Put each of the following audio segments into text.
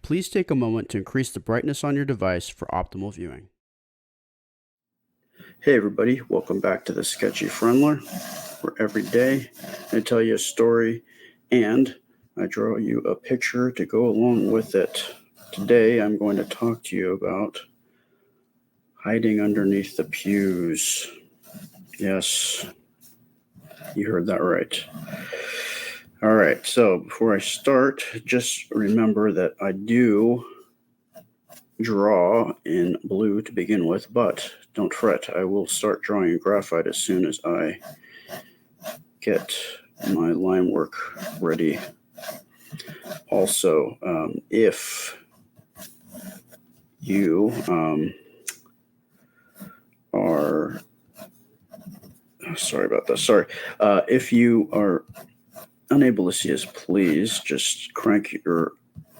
Please take a moment to increase the brightness on your device for optimal viewing. Hey everybody, welcome back to the Sketchy Friendler, where every day I tell you a story and I draw you a picture to go along with it. Today I'm going to talk to you about hiding underneath the pews. Yes, you heard that right. All right, so before I start, just remember that I do draw in blue to begin with, but don't fret, I will start drawing in graphite as soon as I get my line work ready. Also, if you are sorry about this. If you are unable to see us, please just crank your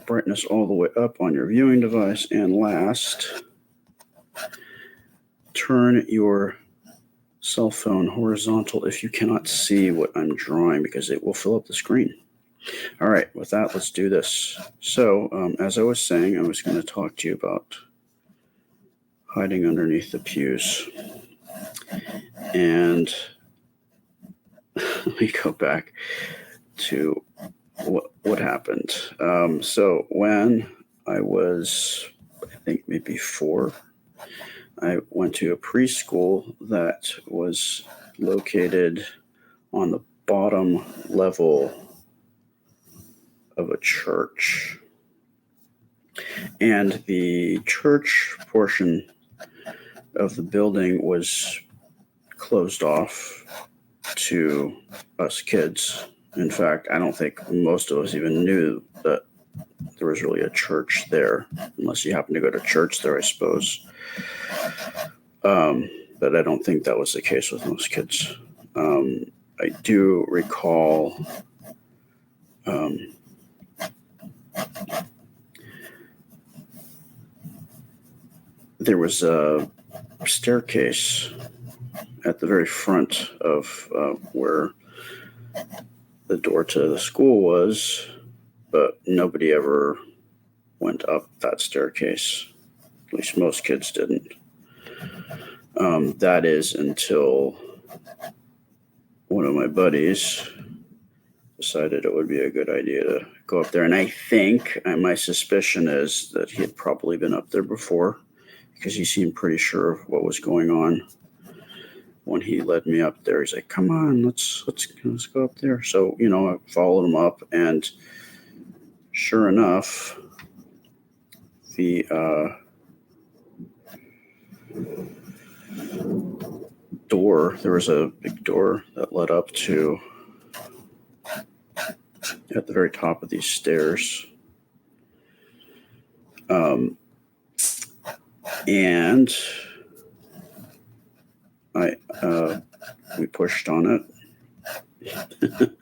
brightness all the way up on your viewing device, and last, turn your cell phone horizontal if you cannot see what I'm drawing, because it will fill up the screen. All right, with that, let's do this. So, as I was saying, I was going to talk to you about hiding underneath the pews. And let me go back to what happened. So when I was, I think maybe 4, I went to a preschool that was located on the bottom level of a church. And the church portion of the building was closed off to us kids. In fact, I don't think most of us even knew that there was really a church there, unless you happen to go to church there, I suppose. But I don't think that was the case with most kids. I do recall there was a staircase at the very front of where the door to the school was, but nobody ever went up that staircase. At least most kids didn't. That is until one of my buddies decided it would be a good idea to go up there. And I think, my suspicion is that he had probably been up there before, because he seemed pretty sure of what was going on. When he led me up there, he's like, "Come on, let's go up there." So, I followed him up, and sure enough, the door, there was a big door that led up to, at the very top of these stairs. And we pushed on it,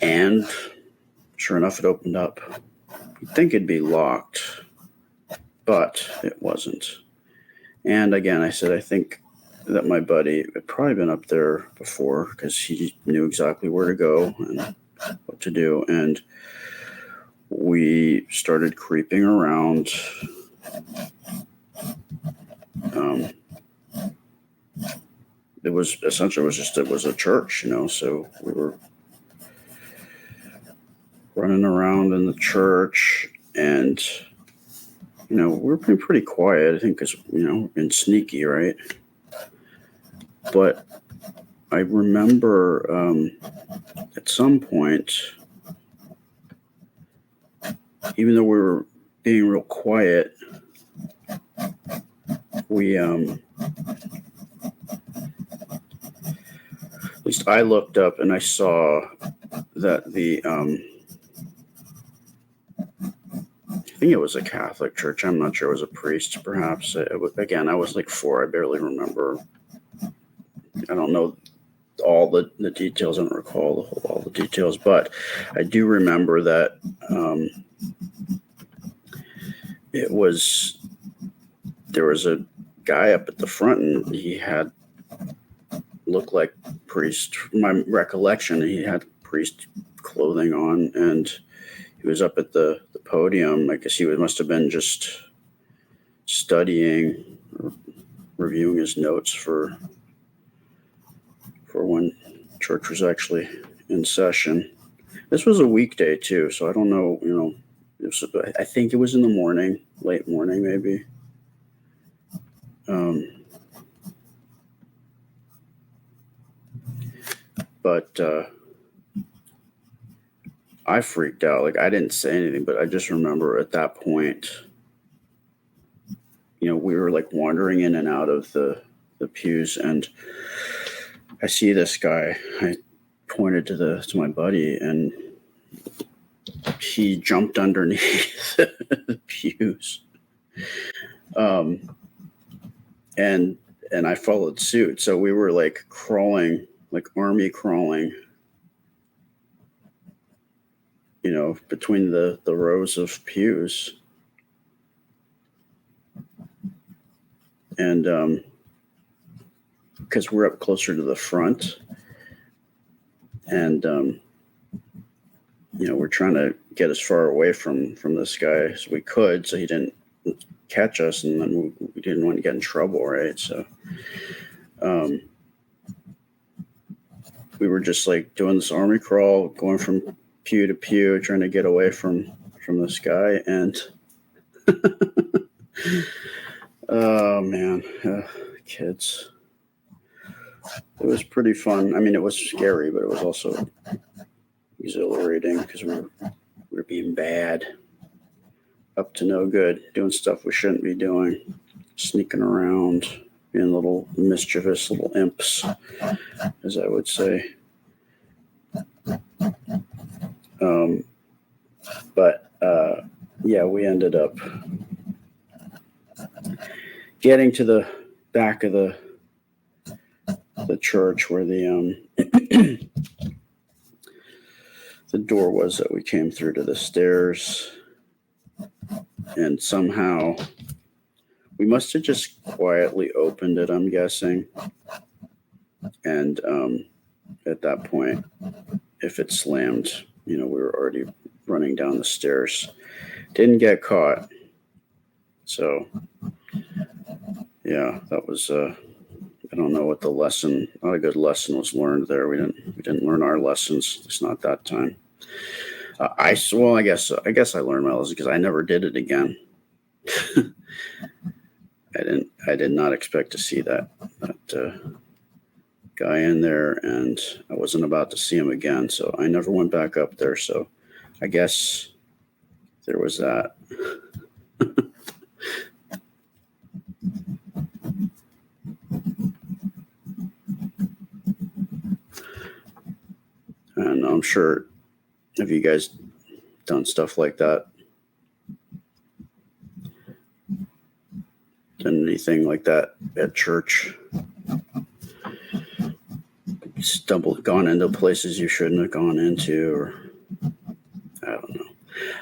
and sure enough, it opened up. You'd think it'd be locked, but it wasn't. And again, I said, I think that my buddy had probably been up there before, because he knew exactly where to go and what to do. And we started creeping around. It was essentially, it was a church, so we were running around in the church, and, we were being pretty quiet, I think, because, and sneaky, right? But I remember at some point, even though we were being real quiet, we, at least I looked up and I saw that I think it was a Catholic church. I'm not sure. It was a priest, perhaps. Again, I was like 4. I barely remember. I don't know all the details. I don't recall all the details, but I do remember that there was a guy up at the front, and he had looked like priest. My recollection, he had priest clothing on, and he was up at the podium. I guess he must have been just studying or reviewing his notes for when church was actually in session. This was a weekday too, so I don't know, I think it was in the morning, late morning maybe. But I freaked out. Like, I didn't say anything, but I just remember at that point, we were like wandering in and out of the pews, and I see this guy. I pointed to my buddy, and he jumped underneath the pews. And I followed suit. So we were like crawling, like army crawling, between the rows of pews. And because we're up closer to the front, and we're trying to get as far away from this guy as we could, so he didn't catch us, and then we didn't want to get in trouble, right? So we were just like doing this army crawl, going from pew to pew, trying to get away from this guy. And oh man, kids. It was pretty fun. I mean, it was scary, but it was also exhilarating because we were being bad, up to no good, doing stuff we shouldn't be doing, sneaking around, being little mischievous little imps, as I would say. But yeah, we ended up getting to the back of the church where the the door was that we came through to the stairs, and somehow we must have just quietly opened it, I'm guessing. And at that point, if it slammed, we were already running down the stairs. Didn't get caught. So yeah, that was I don't know what the lesson, not a good lesson was learned there. We didn't learn our lessons. It's not that time. I guess I learned my lesson because I never did it again. I did not expect to see that guy in there, and I wasn't about to see him again. So I never went back up there. So I guess there was that. And I'm sure, have you guys done stuff like that? Done anything like that at church? Gone into places you shouldn't have gone into, or I don't know.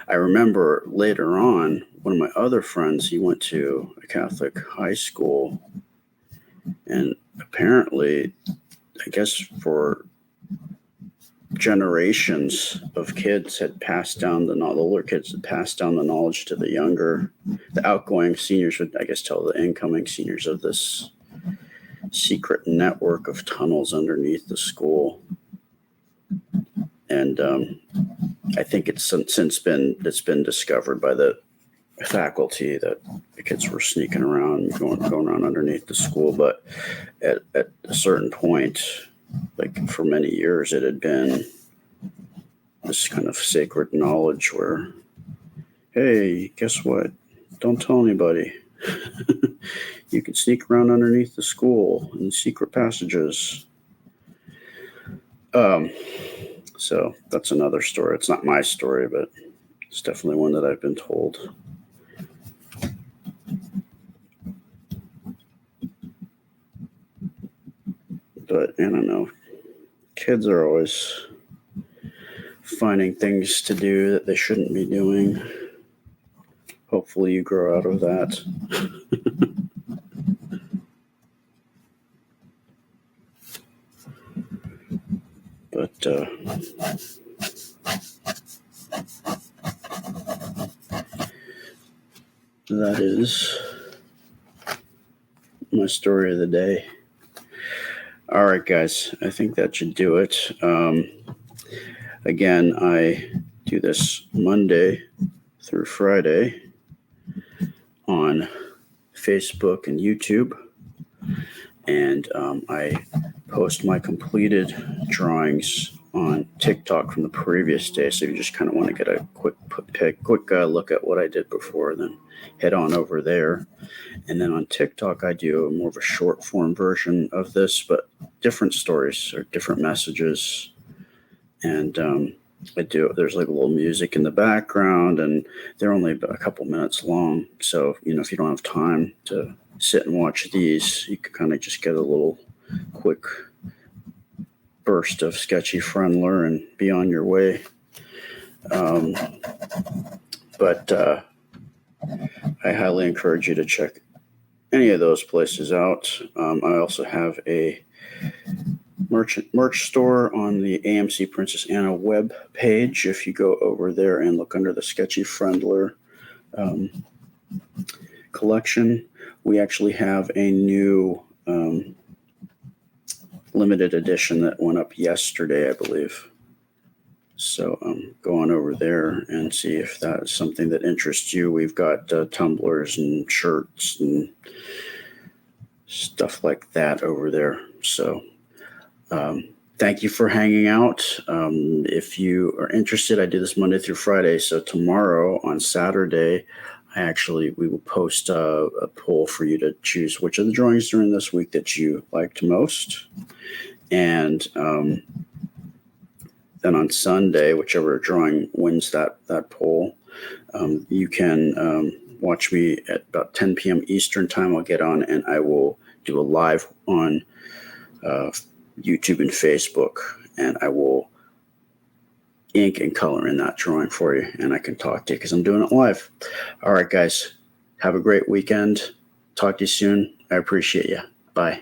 I remember later on, one of my other friends, he went to a Catholic high school, and apparently, I guess for generations of kids had passed down the older kids had passed down the knowledge to the younger. The outgoing seniors would, I guess, tell the incoming seniors of this secret network of tunnels underneath the school. And I think it's been discovered by the faculty that the kids were sneaking around, going around underneath the school. But at a certain point, like for many years, it had been this kind of sacred knowledge where, hey, guess what? Don't tell anybody. You can sneak around underneath the school in secret passages. So that's another story. It's not my story, but it's definitely one that I've been told. But I don't know. Kids are always finding things to do that they shouldn't be doing. Hopefully you grow out of that. But that is my story of the day. All right, guys, I think that should do it. Again, I do this Monday through Friday on Facebook and YouTube, and I post my completed drawings on TikTok from the previous day. So if you just kind of want to get a quick look at what I did before, then head on over there. And then on TikTok, I do more of a short form version of this, but different stories or different messages. And there's like a little music in the background, and they're only a couple minutes long. So, if you don't have time to sit and watch these, you can kind of just get a little quick burst of Sketchy Friendler and be on your way. But I highly encourage you to check any of those places out. I also have a merch store on the AMC Princess Anna web page. If you go over there and look under the Sketchy Friendler collection, we actually have a new limited edition that went up yesterday, I believe. So go on over there and see if that is something that interests you. We've got tumblers and shirts and stuff like that over there. So thank you for hanging out. If you are interested, I do this Monday through Friday. So tomorrow on Saturday, we will post a poll for you to choose which of the drawings during this week that you liked most. And then on Sunday, whichever drawing wins that poll, you can watch me at about 10 p.m. Eastern time. I'll get on and I will do a live on YouTube and Facebook, and I will ink and color in that drawing for you, and I can talk to you because I'm doing it live. All right, guys, have a great weekend. Talk to you soon. I appreciate you. Bye.